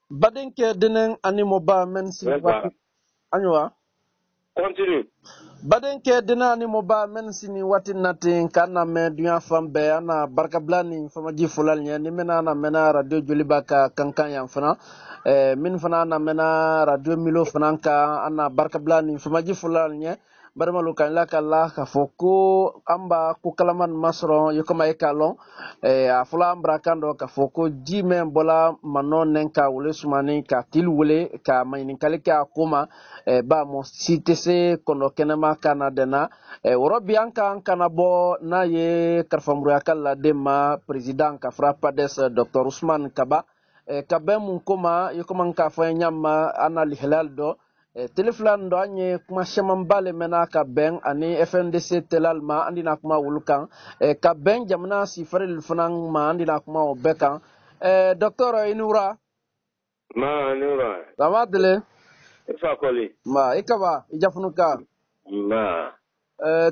Badenke denen animo ba men si wati anywa continue Badenke denen animo ba men si ni wati natin kana me dunya fambe ana barka blani fama ji fulal nya ni mena na mena radio joliba ka kankan yang fana min fana na mena radio milo fana ka ana barka blani fama ji fulal nya barmalu kan la kala ka foko amba ku kalaman masro yukoma ekalon a fula ambra kando ka foko jime bola manonen ka wule sumani ka tilwule ka mayni kalika kuma ba mo sitese kono kenema kana dena worobi anka kana bo na ye karfamru yakalla dema president ka frapa des dr Ousmane Kaba ka be mun kuma yukoma ka fa nyama ana lihlal do teleflan do anye kuma shaman bale mena ka ben ani FNDC telalma andina kuma wulukan ka ben jamna sifaril funan ma andina kuma obekan docteur Inura ma Inura ramadle ifa koli ma ikaba ijafunuka ma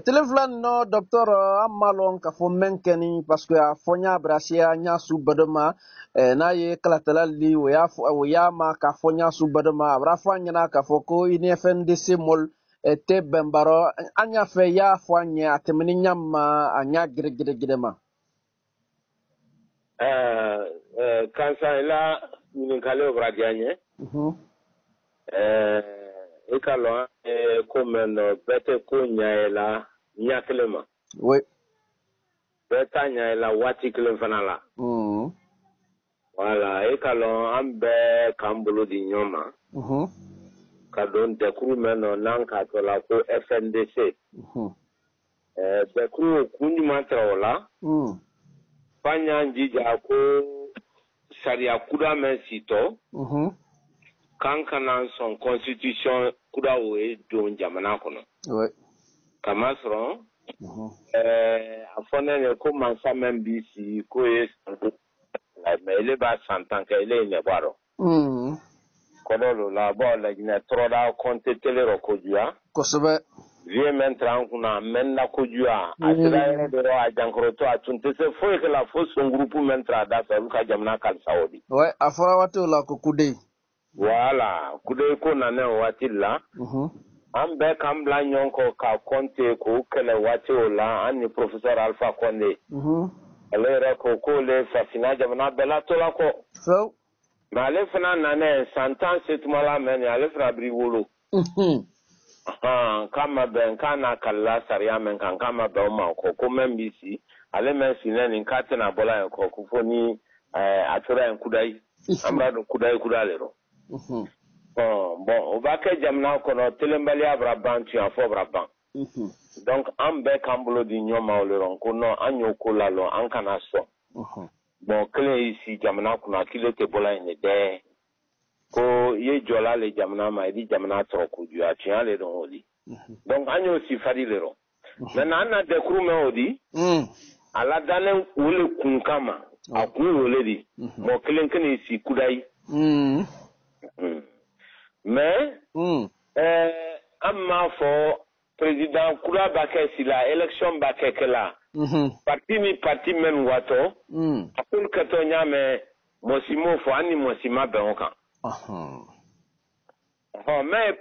teleflan no docteur amalon ka fo menkeni parce que a fonya brasia nya su badama na ye kalatalali o ya ma ka fonya su badama abra fanya ka foko ini FNDC mol te bembaro anya fe ya fonya atemini nyama anya gire ma kansa la min kale obradianye ikalo komeno bete ko nyaela nyaklema oui beta nyaela wati klem fanala voilà ikalo ambe kambulu di nyoma kadon dekru meno nanka to la ko FNDC dekru kunjuma tawola fanya njija ko sharia kuda men sito kankana son constitution kuda we don jamana kono oui kamasro afone ne ko mansa men bisi ko yes la mele ba santan ka ile ne baro kodo la bo la gina troda konte telero kojua kosobe vie men trankuna men na kojua asira ere do a jankroto atunte se foi que la fo son groupe men trada sa ka jamana kal saudi ouais afora wato la ko kudei voilà kudei ko na ne wati la ambe kambla nyonko ka konte ko kele wati ola ani professeur Alpha Konde alera ko ko le fasina jamana bela tola ko so male fana nane santan setmala men ale fra briwolo kama ben kana kala saria men kan kama be ma ko membisi ale men sineni nkate na bola ko kufoni atura en kudai amra do kudai ro bon o ba ke jamna ko no telembali abra bantu afo braban donc ambe kambulo di nyoma o le ron ko no anyo ko lalo an kana so bon kle ici jamna ko na kilo te bola en de ko ye jola le jamna ma di jamna tro ko ju a tian le don oli donc anyo si fadi le ron maintenant na de kru me odi ala dalen wole kun kama akun wole di mo klen kene si kudai mais amma fo président kura bakay sila élection bakekela parti men wato akul kato nyame mosimo fo ani mosima benka mais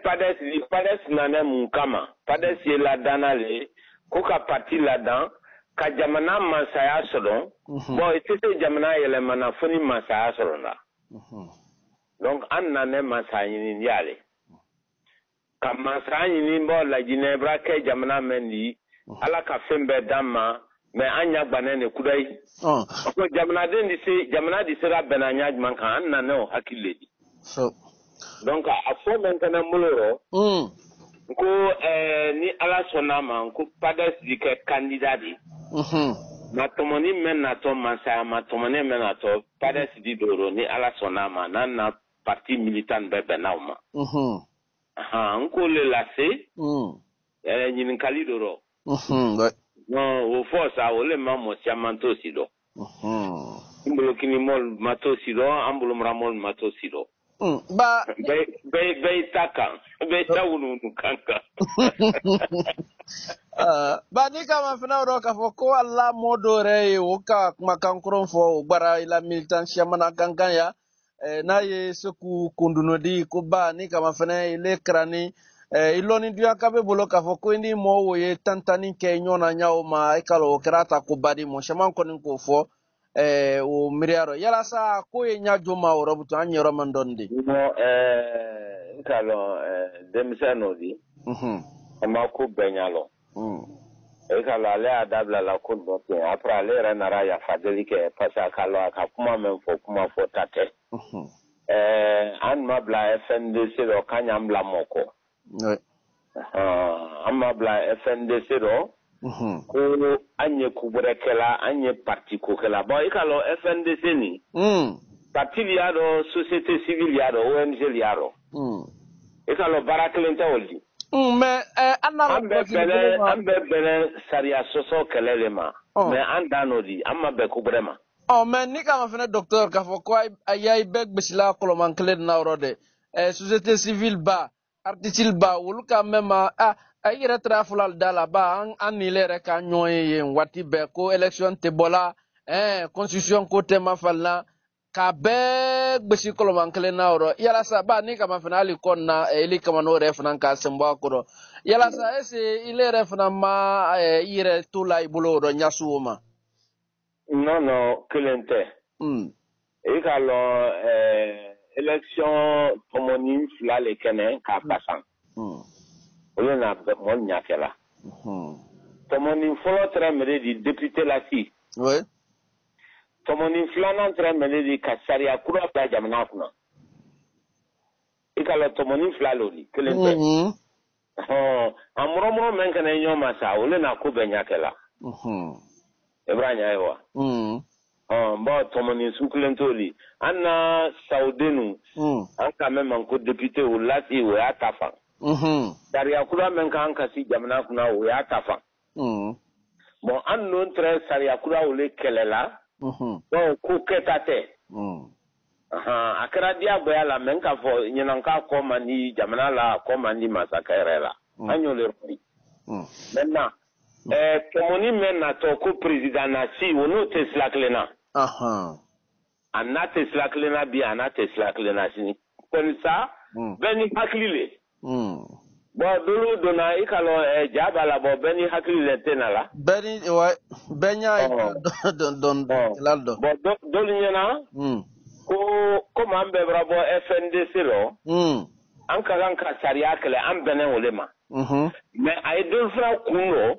pades nane munkama pades la danale ko ka parti là-dedans ka jamana mansaya sodon bon etete jamana yele mana foni mansaya sodon la donc an nane mansaya ni yale ka mansaya ni bo la ginebra ke jamana mendi ala ka fembe dama mais anya gbanene kudai ko jamana den di se ra benanya man kan an nane o hakiledi so donc a fo maintenant muloro ko ni ala sonama ko pades di ke candidat di matomoni men na to mansa matomoni men na to pades di doro ni ala sonama na parti militant bebe nauma nko le lase nyinin kali doro no o force a ole mamo siamanto sido imbulo kini mol mato sido ambulo mramol mato sido ba be taka be tawunu kanka ba ni kama fina ro ka fo ko Allah modore o ka kuma kankuron fo gbara ila militant shamana kankan ya n'a ye seku kundunodi ko ba ni kama fana ile krani iloni duya kabe bolo ka fɔ ko ni mo wo ye tantani kɛ ɲɔna ɲaw ma ikalo krata ko badi mo shaman konin ko fɔ o miriaro yala sa ko ye nya joma o robuto an yoro man donde no ikalo demisano di ama ko benyalo ikalo ale adabla la ko dote après ale renara ya fadeli ke pasa kalo aka kuma men fo kuma fo tate an mabla FNDC do kanyambla moko amabla FNDC do ko anye kubrekela anye parti ko kala bo ikalo FNDC ni parti liado société civile liado ONG liado ikalo baraklenta oldi mais ambe bele saria soso kelelema mais andano di amma be kubrema mais ni kama fana docteur ka fɔ ko ayay beg bisila koloman kelen na rode société civile ba article ba wulu ka mema ay yɛrɛ tara fulal dala ba an ni lere ka ɲɔye yen wati bɛɛ ko élection te bɔla constitution ko te mafalna ka bɛɛ gbesi koloman kelen na yɔrɔ yalasa ba ni kama fana hali kɔn na ili kama n'o yɛrɛ fana ka sɛnbɔ a kɔrɔ yalasa ese ile yɛrɛ fana ma i yɛrɛ to la i bolo yɔrɔ ɲasuwo ma non kelen tɛ ikalo élection tomoni fila le kɛnɛ k'a basan olu na mo nyakela tomoni folo très mêlé di député la si oui tomoni flana très mêlé di kasaria kura ba jamana kuna ikalo tomoni flalo di kelente amuro men kana nyoma sa olu na ko be nyakela ebranya ewa bo tomoni sukulentoli anna saudenu an ka même ko député o lati o atafa Saria kura men kan kasi jamana kuna o ya tafa. Bon an non tre saria kura o le kelela. Bon ko ketate. Akra dia boya la men ka fo nyananka ko mani jamana la ko mani masakere la. Anyo le ri. Maintenant komoni men na to ko président na si wono tesla klena. Anate tesla klena bi anate tesla klena si. Comme ça beni haklile. Bo dulu dona ikalo jabala bo beni hakili tenala beni benya don laldo bo dolu nyana ko mambe brabo FNDC lo an ka sariya kele an benen olema mais ay dul fra kuno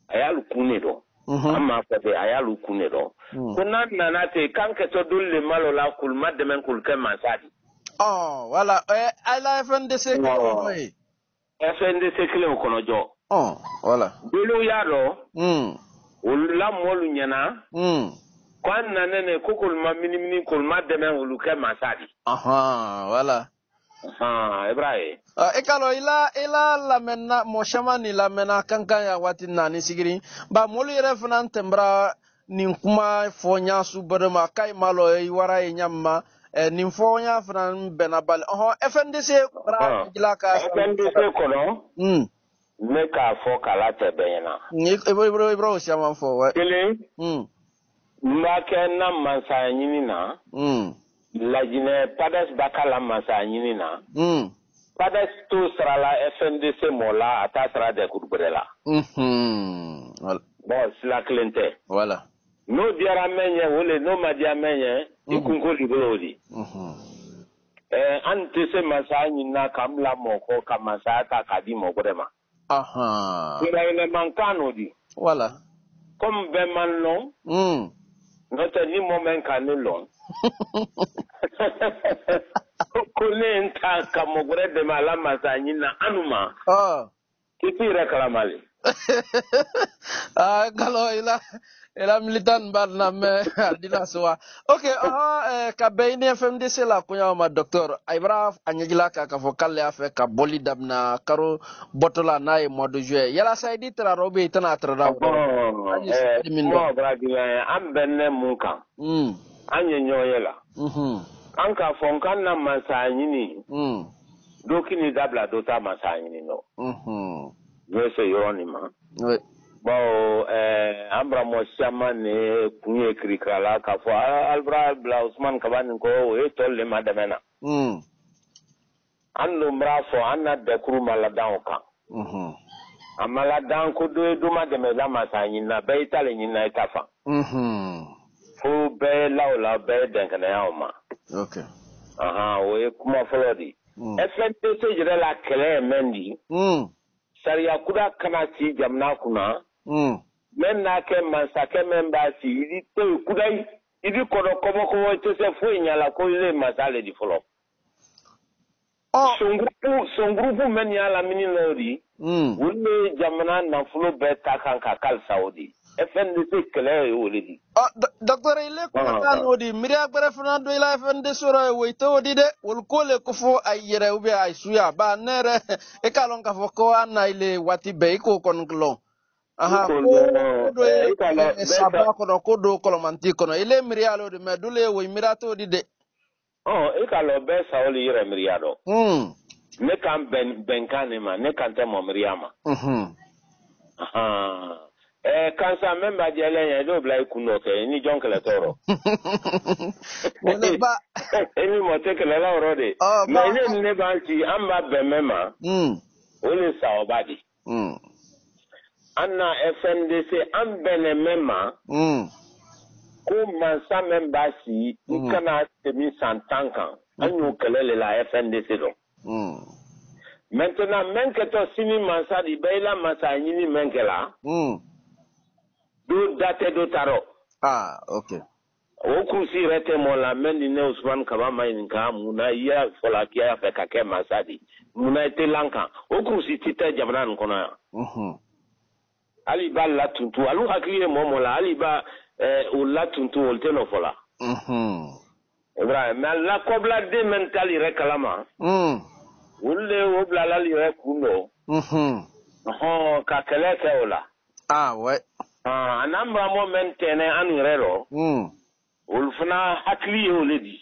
ayalu kunedo amma ko be ayalu kunedo kunan nanate kanke to dulle malola kul madmen kul kema sadi voilà ala FNDC ko FNDC kile kono jo voilà dulu yaro la molu nyana kwan nanene kokol ma minimini kol ma demen uluke masadi voilà Ibrahim ekalo ila lamena mo shamani lamena kankan ya wati nani sigiri ba molu yere fana tembra nin kuma fonya su barama kai malo wara nyamma nin fonya fana benabal FNDC ra gilaka FNDC kono me ka fo kala te bena ibro shama fo wa kele mbake na mansa nyini na lajine padas bakala mansa nyini na padas to srala FNDC mola ata sra de kurbrela bon sila klente voilà no diara menye wole no madia menye ikunko libodi ante se mansa nyini na kamla moko kamasa ta kadi mobrema ila mankano di voilà comme ben manlon notre ni moment kanelon kone nta kamogre de malama sanyina anuma kiti reklamali galo ila militant barna me adila soa okay ka bayni FMDC la kunya ma docteur Ibra anyagila ka vocal afa ka boli dabna karo botola na e mois de juillet yala saydi tra robe tana tra mo bradila ambenne munka anyenyo yela anka fonkan na masanyini dokini dabla dota masanyini no je se yonima Bon, ambra mo chama ne kunye krikala ka fo albra bla Usman Kabani ko e tolle madamena. Anno mra fo anna de kuru maladan ka. Amaladan ko do madame la masanyi na be itale nyina itafa. Fo be laula be denkana yauma. Okay. O e kuma folodi. FNTC jere la kele mendi. Sariya kuda kana si jamna kuna. Men na ke mansake memba si idi to kudai idi kodo komo to se fu nyala ko le masale di folo. Son grupu men yala mini lori. Wule jamana na fulo beta kan ka kal Saudi. FNDC kele wolidi. Doctor ile ko tan odi miria gbere fana do ila FNDC soro we to odi de wol ko le ko fo ayere ube ay suya ba nere e kalon ka fo ko ana ile wati be ko kon glon. Kodo sabra kono kodo kolomanti kono ile mirialo de medule we mirato di de ikalo be saoli yire miriado ne kan benkane ma ne kan te mo miriama kansa memba jele ya do blai kuno ke ni jonkele toro wole ba eni mo te kele la orode me ne ba ti amba be mema ole sa obadi Anna FNDC ambene mema ko mansa memba si ikana temi santankan anyo kelele la FNDC do maintenant menketo sini mansa di beila mansa nyini menkela do date do taro okay o kusi rete mo la mendi ne Usman Kabama inka muna ya fola kia fe kake mansa di muna ite lanka o kusi tite jamana nkona Ali ba la tuntu alu hakliye momo la ali ba o la tuntu o teno fola Ibrahim la kobla de mentali rekalama ulle o bla la li rekuno ka keleke ola ouais anamba mo mentene anurero ulfuna hakliye o ledi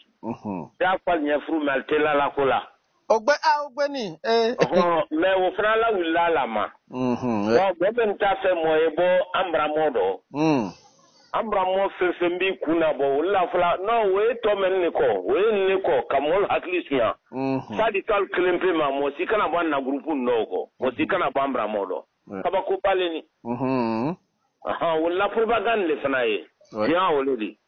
da fal nya fru maltela la kola ogbe ni me wo funa la willa la ma wa beben ta fe mo ebo ambra modo ambra mo fe mbi kuna bo la fula no we to men ni ko kamol haklisuya sadi kal klempe ma mo sikana ban na grupu noko mo sikana bambra modo kaba ko baleni wala propaganda le fanaye ya wolodi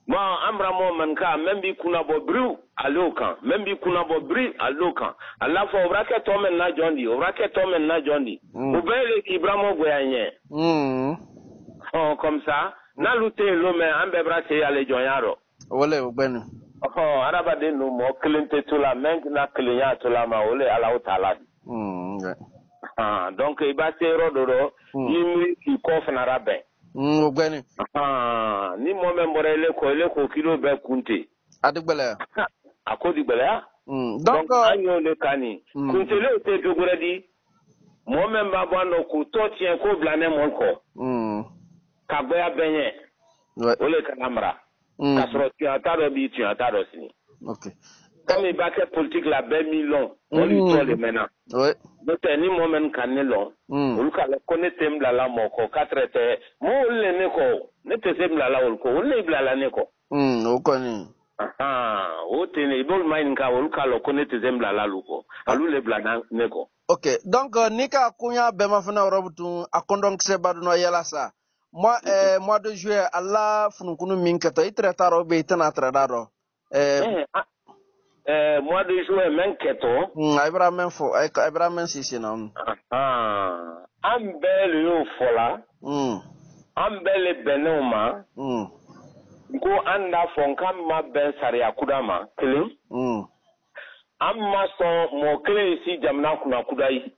ma ambra mo man ka membi kuna bo bru alokan membi kuna bo bri alokan ala fo obrake to men na jondi obele ibramo goyanye comme ça na lute lo me ambe brate ya le jonyaro wole ogbenu araba de no mo klinte to la men na klinya to la ma wole ala utala donc ibase rodoro yimi ki ko fana rabe ogbeni ni mo membore le ko kilo be kunte adigbele akodi gbele donc anyo le kani kunte le te dogoradi mo memba bano ku to tien ko blane mon ko kagbe abenye ole kanamra kasro tu ataro bi tu ataro sini okay comme il baque politique la be million on lui tourne les maintenant ouais donc ni moment kanelo on ka le connaître mbla la moko katrete mo le ne ko ne te sembla la ko le bla la ne ko o koni o tene ibol main ka on ka le connaître sembla la luko alu le bla na ne ko okay donc nika kunya be ma fana robutu akondon kse badu no yela sa mois de juillet alla funkunu min kata itre taro be itana tradaro mois de juillet men keto Ibrahim sisi na ambele yo fola ambele benoma go anda fonka ma ben sare akudama kele amma so mo kele si jamna kuna kudai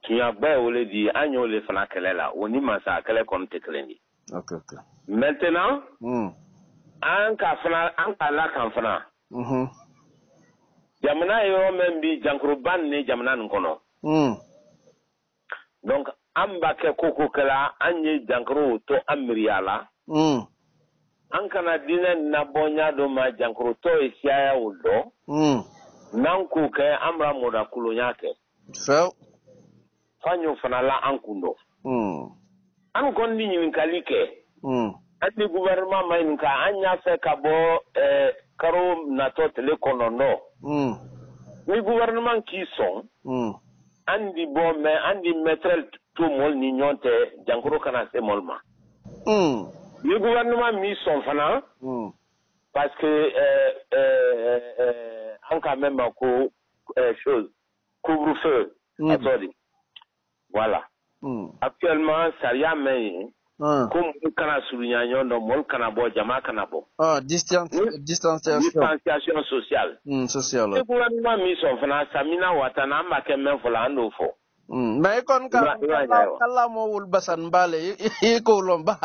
kiya gbe ole di anyo le fana kelela oni masa kele kom tekelendi okay maintenant an ka la kan fana jamana yo membi jankruban ni jamana nkono donc amba ke koko kala anye jankru to amriala an kana dina na bonya do ma jankru to isiaya wudo nan ku ke amra moda kulo nyake fanyo fana la ankundo an gondi nyin kalike ati gouvernement may ka anya fe ka bo karo na to tele konono ni gouvernement qui sont andi bo me andi metrel tout mol ni nyonte jankoro kana se molma ni gouvernement mi sont fana parce que en quand même ko chose couvre-feu attendez voilà actuellement ça y a mais comme kana souligner non mol kana bo jama kana bo distanciation sociale sociale le gouvernement mi sont fana samina watana make men fola ando fo mais kon ka kala mo wul basan bale ko lomba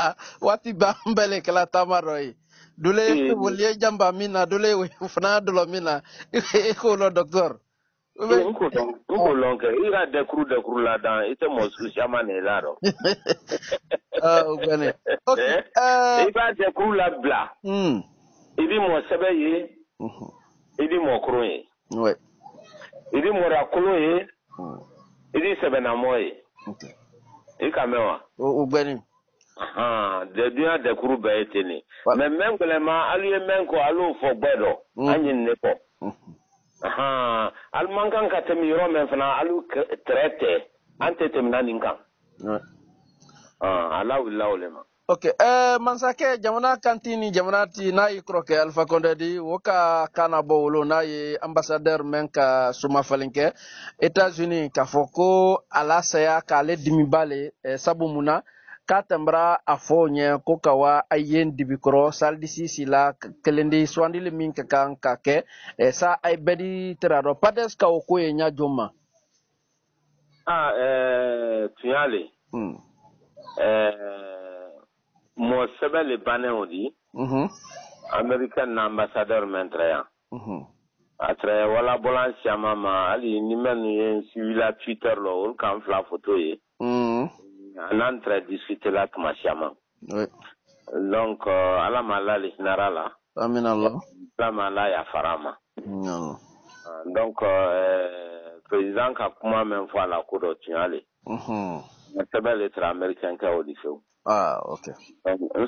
wati ba mbele kala tamaroy dule wulye jamba mina dule fana dulo mina ko lo docteur Nko lonke ira de cru là dans ite mo chama ne laro gane okay iba de cru la bla idi mo sebeye idi mo kroye ouais idi mo rakolo ye idi sebena moye okay ikamewa gane de dia de cru be eteni mais même vraiment alu men ko alu fo gbedo anyin ne ko almankan ka temi yoro men fana alu traité ante temna ninkan ala ulama okay mansake jamana kantini jamana ti nayi kroke alfa kondedi woka kana bowlo nayi ambassadeur menka suma falinke États-Unis ka foko ala saya ka le dimibale sabu muna katambra afonye ko kawa ayen dibikro saldisi sila kelendi swandile min ka kan ka ke sa ay bedi terado pades ka ko ye nya joma tuyale mo sebele banen odi American ambassadeur mentraya atre wala bolan siama ma ali ni men yen civila Twitter lo ul kan fla photo ye anan très discuter la kuma siama donc ala malali narala amin Allah la mala ya farama donc président ka kuma men fo ala ko do tuyale sebele tra American ka odi fo okay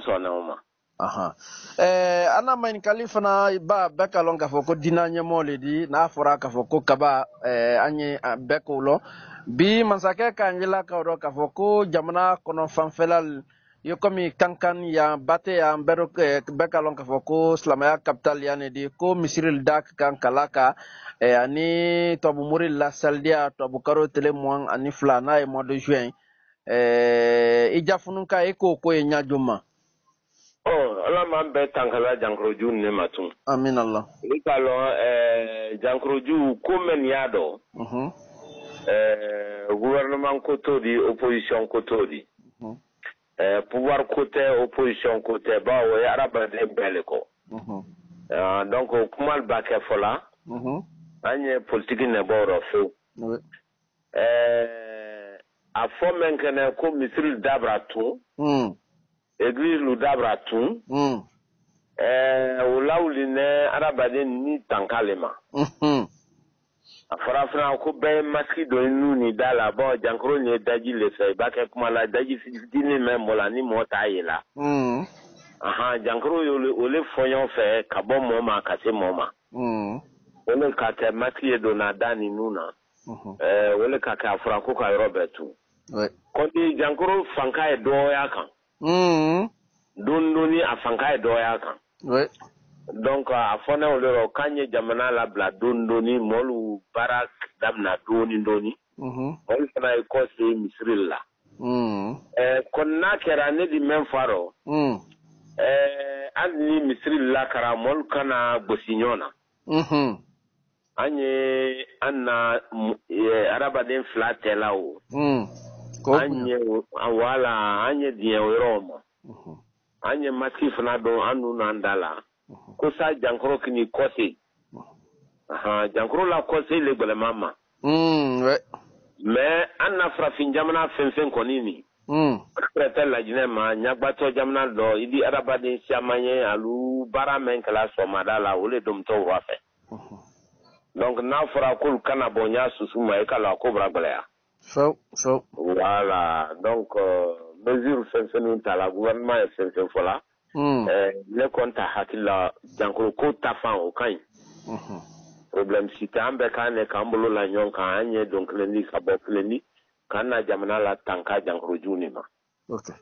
so na uma ana main kalifana ba beka longa foko dina nyamole di na fora ka foko kaba anye bekulo bi mansake kanjila ka ro ka foko jamana kono fanfelal yokomi kankan ya bate ya mbero beka longa foko slamaya capital yani di ko misiril dak kan kalaka ani tobu muril la saldia tobu karo telemoin ani flana e mois de juin ijafunun ka eko ko e nyajuma ala man be tankala jankroju ne matun amin Allah ikalo jankroju komen yado gouvernement côté opposition côté pouvoir côté opposition côté ba o araba de beleko donc kumal baké fola anye politique ne boro fo a fomen kene ko misri dabra tout église lu dabra tout ulauline arabade ni tankalema farafra ko be maski do nuni dala bo jankro ni daji le fe ba ke kuma la daji fitini même mola ni mota yela jankro yo le foyon fe ka bon moma ka se moma ole ka te maski do na dani nuna ole ka ka franco ka robertu ko di jankro fanka e do ya kan dondoni afanka e do ya kan donc a fona olero kanye jamana la bla dondoni molu barak damna doni molu fana e ko se misril la konna kera ne di men faro adni misril la kara molu kana bosinyona anye anna araba den flatela o anye wala anye die roma anye masif na do anu nandala ko sa jankro kini kosi jankro la kosi le gbele mama mais anna frafin jamana fenfen konini prete la jine ma nyagbato jamana do idi araba den siamanye alu bara men kala somada la ole dum to wafe donc na fora kul kana bonya susuma e kala ko bra gbele ya Voilà. Donc, mesure fɛn ta la gouvernement ye fɛn fɔ la. Ne kɔni ta hakili la jankoro ko ta fan o ka ɲi. Problème si tɛ an bɛɛ k'an ne k'an bolo la ɲɔgɔn kan an ye dɔn kelen di ka bɔ kelen di k'an na jamana la tan ka jankoro jugu nin ma. Okay.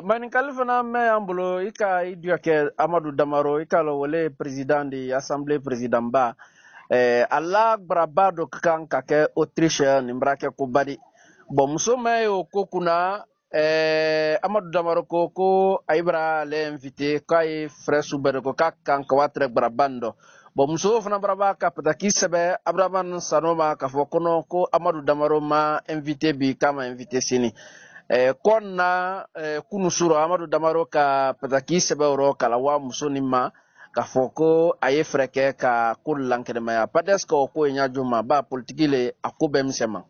Maninkali fana mɛ y'an bolo i ka i duya kɛ Amadu Damaro i ka lɔ wale président de assemblée président ba ala gbaraba dɔ ka kan ka kɛ Autriche nin bara kɛ ko badi bon muso mɛ y'o ko kunna Amadu Damaro ko a bara ale invité k'a ye frère Subɛrɛ ko k'a kan ka waa tɛrɛ gbaraba nin dɔ bon muso fana baraba ka pataki sɛbɛ Abrahaman Sano ma k'a fɔ kɔnɔ ko Amadu Damaro ma invité bi k'a ma invité sini kɔnna kunu suro Amadu Damaro ka pataki sɛbɛ yɔrɔ kala wa muso nin ma k'a fɔ ko a ye fɛrɛ kɛ ka ko lankɛnɛmaya peut-être que o ko ye ɲaju ma ba politique le a ko bɛɛ misɛma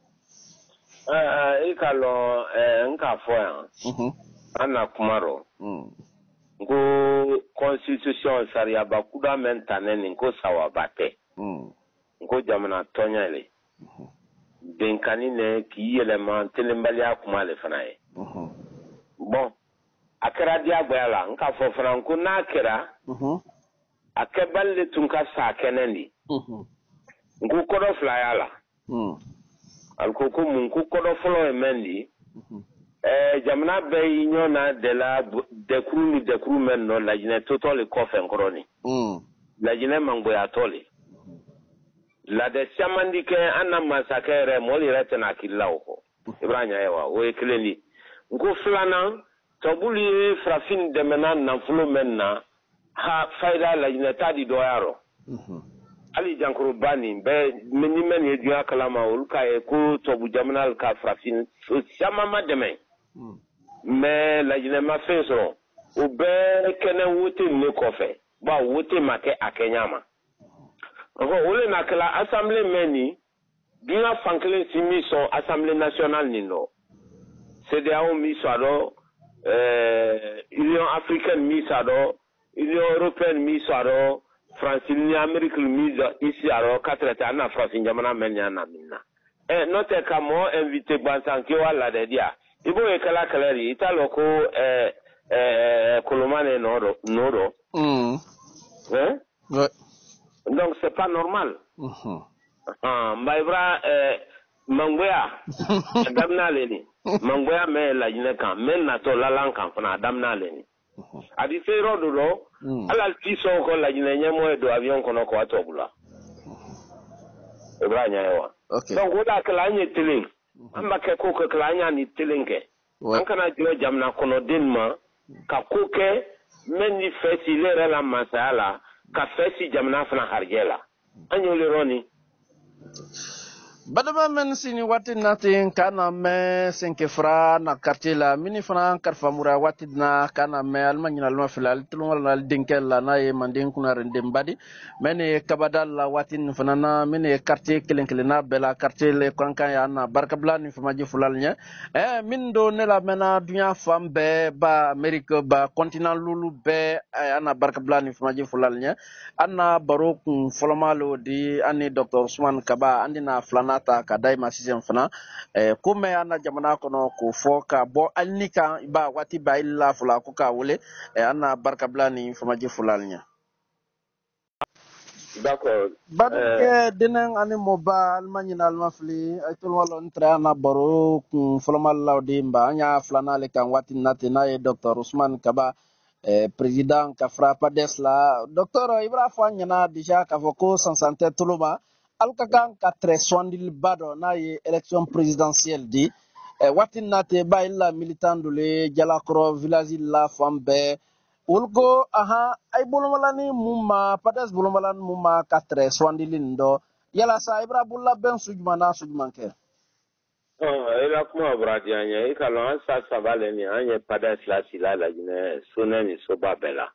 I ka lɔn n k'a fɔ yan an na kuma rɔ n ko constitution sariyaba kuda mɛn tanen nin ko sawaba tɛ n ko jamana tɔɲɛ le benkani ne k'i yɛlɛma telenbaliya kuma le fana ye bon a kɛra diyagoya la n k'a fɔ fana ko n'a kɛra a kɛbali le tun ka sa kɛnɛ de n ko kɔdɔ fila y'a la ali ko mun ko kɔdɔ fɔlɔ ye mɛn de jamana bɛɛ y'i ɲɔ na dɛla dɛkuru ni dɛkuru mɛn nɔ lajinɛ totɔ le kɔfɛ n kɔrɔ ni lajinɛ mangoyatɔ le lade caman di kɛ an na masakɛ yɛrɛ mɔli yɛrɛ tɛna hakili la o kɔ i b'a ɲɛ ye wa o ye kelen di n ko filanan tɔbulu ye farafin dɛmɛna nafolo mɛn na fayida lajinɛ t'a di dɔgɔya rɔ hali jankoroba nin bɛɛ ni mɛn ye dunya kalama olu k'a ye ko tɔbu jamana ka farafin caman ma dɛmɛ mais lajinɛ ma fɛn sɔrɔ o bɛɛ kɛnɛ wote ne kɔfɛ bon wote ma kɛ a kɛɲa ma ole na kala assemblée meni dunya fankelen si mi son assemblée nationale ni no CEDEAO mi sado Union africaine mi sado Union européenne mi sado France ni Amérique mi ici alors quatre ta na France jamana menya na minna note ka mo invité bansan ki wala de dia ibo e kala kala ri italo ko kolomane noro donc c'est pas normal mbaibra mangoya damna leni mangoya me la jine kan men na to lalan kan fana damna leni adi se rodo do ala ti so ko la jine nyemo do avion kono ko atobula ibra nyaewa donc wala kala nye telin amba ke ko ko kala nya ni telinke an kana jiro jamna kono denma ka ko ke men ni fesi le la masala ka fesi jamna fana harjela anyo le roni badama men sini wati natin kana me senke fra na kartela mini fana karfa mura wati na kana me almanya alma filal tulungal na dinkel la na e mandin kuna rendem badi mene kabadal la wati fana na mene quartier kelenkele na bela quartier le kankan ya na barkabla ni fama ji fulal nya min do ne la mena dunya fambe ba amerique ba continent lulu be ana barkabla ni fama ji fulal nya anna barok folomalo di ani dr Usman Kaba andina flana ta ka daima sizen fana kuma ana jamana kono ko foka bo alnika ba wati ba illa fula ko ka wole ana barka blani famaji fulalnya d'accord badke dinen ani moba almani na almafli ay tol wala ntra na baro folomal lawdi mba nya flana le kan wati natina e dr Usman Kaba président ka frapa desla docteur Ibra Fanyana déjà ka foko sansante tuluma alkakan ka treswandil bado na ye élection présidentielle di watin nate ba illa militant dule jalakro village la fambe ulgo aha ay bulumalani mumma pades bulumalan mumma ka treswandilin do yala sa Ibra bulla ben sujmana sujmanke ila kuma bradianya ikalo an sa sabale ni anye pades la sila la jine suneni soba bela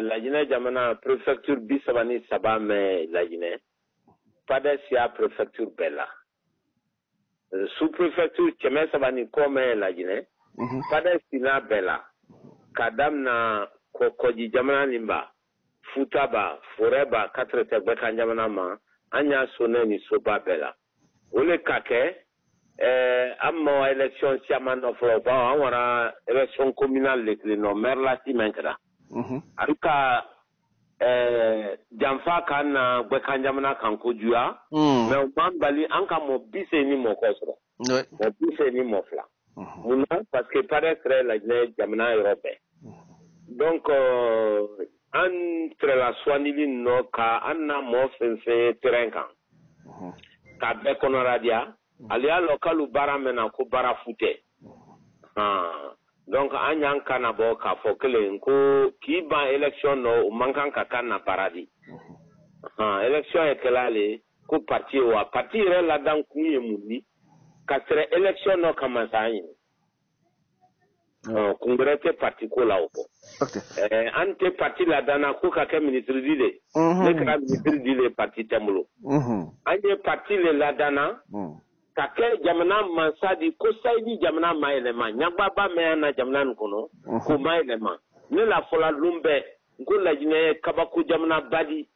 la jine jamana préfecture bisabani sabame la jine pades ya préfecture bela sous-préfecture Tchemé Sabani Kome la Guinée, Pades Sina Bella, Kadam na Kokoji Jamana Nimba, Futaba, Foreba, 4 Tegbekan Jamana Ma, Anya Sone ni Soba Bella. ole kake amma élection chairman of ba wara élection communale le no maire la timenkra arika jamfa kana gbe kanjamna kan ko jua mais bambali anka mo bise ni mo kosro mo bise ni mo fla parce que paraître la jamna européen donc entre la soinili no ka anna mo fenfe terrain kan ka be kono radia alia lokalu bara mena ko bara fute donc anyan kana bo ka fokele ko ki ba election no mankan ka kana paradi election e kelale ko parti wa parti re la dan kunye muni ka sere election no kama sayin congrès parti ko la ko ante parti la dana ko ka ke ministre dile le ka ministre dile parti temulo ante parti le la dana kake jamana mansadi ko saidi jamana maelema nyababa me na jamana nkono ko maelema ne la fola lumbe ko la jine kabako jamana badi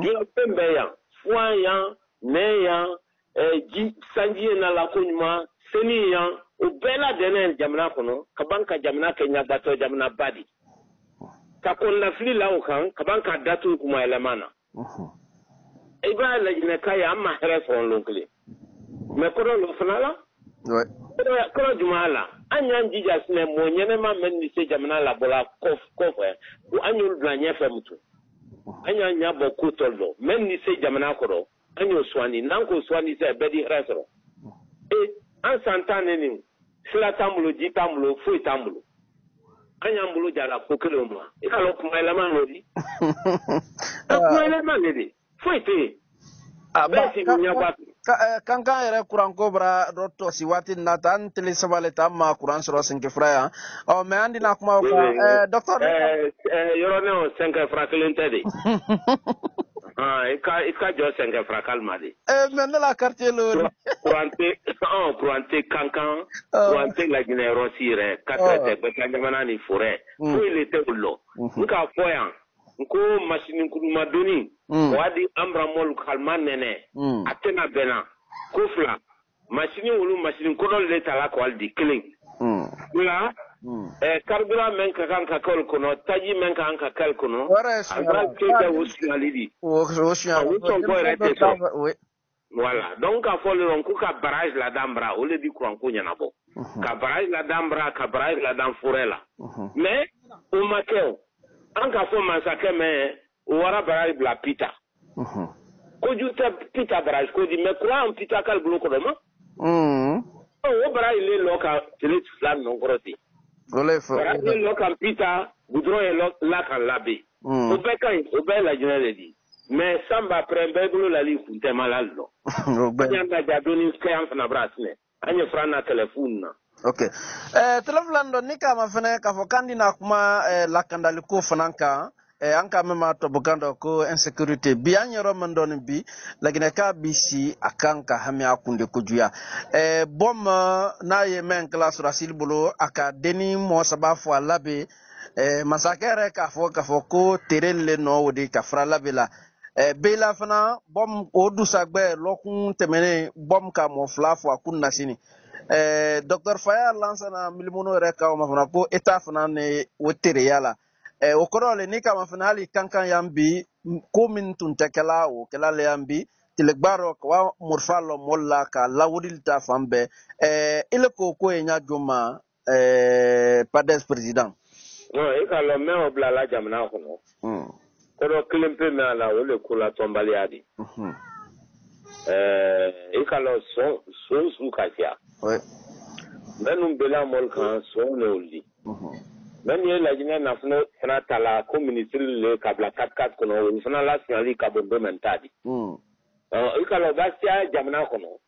dio pembe ya fwa ya ne ya ji sanji na la kunma seni ya o bela dene jamana kono kabanka jamana ke nyabato jamana badi ka kon la fli la o kan kabanka datu ko maelemana iba la jine kaya amma herefon lonkle mais kodo lo fanala ouais kodo jumala anya njija sine mo nyene ma men ni se jamana la bola kof o anyu la nyefe mutu anya nya bo kutoldo men ni se jamana kodo anyu swani nanko swani se bedi resro an santane ni sila tambulo ji tambulo fu tambulo anya mbulo jara kokelo ma ikalo kuma elema lodi kuma elema lodi fu ite kankan yɛrɛ kuran ko bara dɔ tɔsi waati na ta an tele sabale ta ma kuran sɔrɔ senke fura yan mais an dina kuma o kan docteur yɔrɔ ne o senke fura kelen tɛ de i ka jɔ senke fura kalma de mais ne la quartier lo kurante kankan kurante la Guinée yɔrɔ si yɛrɛ katre tɛ bɛɛ jamana ni forêt foyi le tɛ o lɔ n k'a fɔ yan nko machine kuruma doni wadi ambra mol kalma nene atena bena kufla machine wulu machine kono leta la ko aldi killing la carburant men ka kan ka kol kono taji men ka kan ka kal kono ala kete wosinalidi voilà donc a fole on ku ka barrage la dambra o le di ko ko nyana bo ka barrage la dambra ka barrage la dam forela mais o makeo an ka fo mansake me wara barrage bla pita ko juta pita barrage ko di me kwa an pita kal bloco do ma o barrage le loka tele flag non groti ole fo barrage le loka pita goudron e la kan labe o be kan o be la generale di mais samba prembe glo la li kunte malalo o be nyanda jadoni skam na brasne anye frana telephone na okay teleflando ni kama fene ka fo kandina kuma la kandali ko fananka anka mema to bugando ko insécurité bi anyoro mandoni bi lagine ka bisi akanka hami akunde kujuya bom na ye men class rasil bolo aka deni mo sabafo alabe masakere ka fo ko terele no wodi ka fra labela bela fana bom odu sagbe lokun temene bom ka mo flafo akunna sini docteur Faya lansana milimono reka o mafana ko eta fana ne wotere yala o korole ni kama fana hali kankan yambi ko min tun tekela o kala le yambi tilegbaro kwa murfalo molla ka lawudil ta fambe ile ko enya juma pades president no e ka lo me obla la jamna ko no ko do klimpe me ala o le ko la tombali adi e ka lo so su kasia ouais menum bela mol kan so ne oli men ye la jina na fno fana tala ko ministre le kabla 44 kono o fana la signali ka bombe mentadi e ka lo basia jamna kono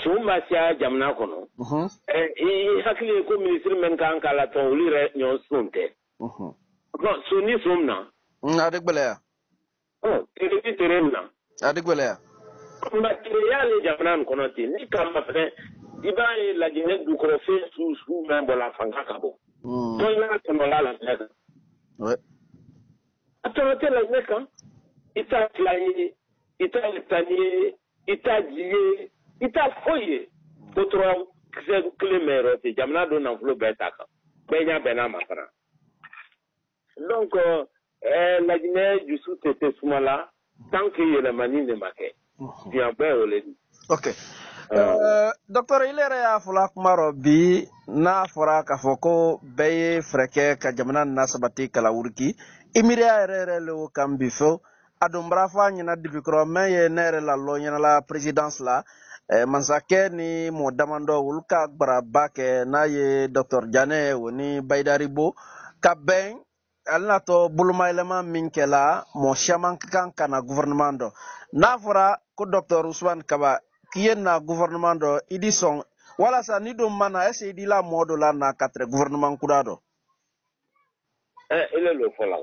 sumba sia jamna kono hakili ko ministre men kan kala to oli re nyon sunte no suni sumna adegbele teremna adegbele material jamna kono ti ni kama fene iba la jine du krofe su membo la fanga kabo to ina tono la neka ouais atorote la neka ita plani ita tani ita jiye ita foye potro klemero te jamna do na flo betaka benya bena mafana donc la Guinée du Sud était soumala tant que yele manine make bien oledi. Okay. Docteur Ilere ya fula kumaro bi na fora ka foko beye freke ka jamana na sabati kala wurki imiria rere le kambi fo adumbra fa nyina dibikro meye nere la lo nyina la présidence la mansake ni mo damando wulka gbara bake na ye Dr Jane woni Baydaribo ka ben alna to buluma elema minkela mo shaman kan kana gouvernement do na fora ko Dr Ousmane Kaba kiyen na gouvernement do idi son wala sa ni do mana ese idi la modo la na katre gouvernement kudado Ele lo fola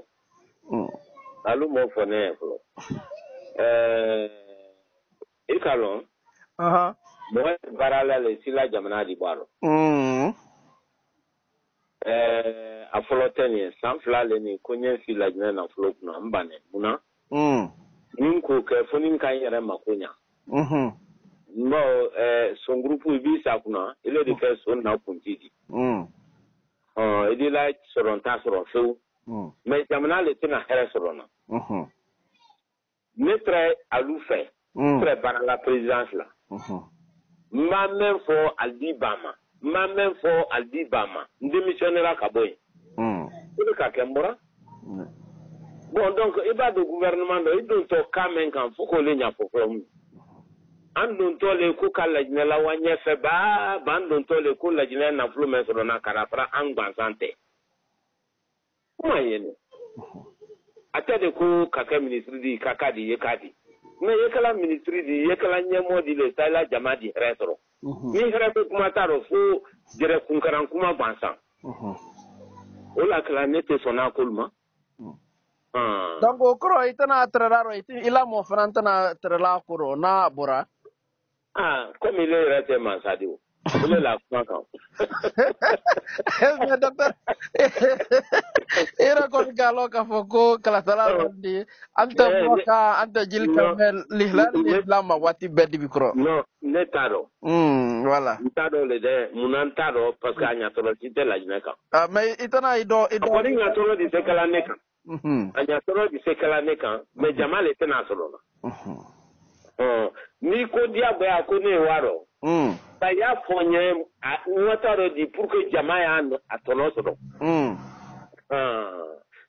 alu mo fone folo ikalon mo barala le sila jamana di baro a folo teni sanfla le ni konyen sila jina na folo kuna mbane muna ninko ke fonin kan yere makonya no son grupo ibisa kuna ile de ke son na kuntidi idi la soronta soron feu mais jamana le tena here sorona netre alu fait très par la présidence là ma même fo aldi bama démissionnera kaboy ile ka kembora bon donc iba de gouvernement do idon to kamen kan foko le nya fofo mu andon to le ko kala jina la wanye fe ba bandon to le ko la jina na flume so na karapra angban sante moyene atade ko kaka ministry di kaka di yekadi me yekala ministry di yekala nyemo di le sala jamadi resoro ni herato kuma taro fo jere kunkaran kuma bansan ola kala nete sona kolma donc okoro itana trararo ila mo frantana trala koro na bora comme il est resté mansadi il est là quand mais docteur era kon galo ka foko kala sala di anta boka anta jil kamel lihlan wati beddi bikro non netaro voilà netaro le de munantaro parce que anya tolo cité la jineka mais itana ido ko ni tolo di sekala neka anya tolo di sekala neka mais jamal était na solo ni ko dia ba ko ne waro ta ya fonye wataro di pour que jamaya atono solo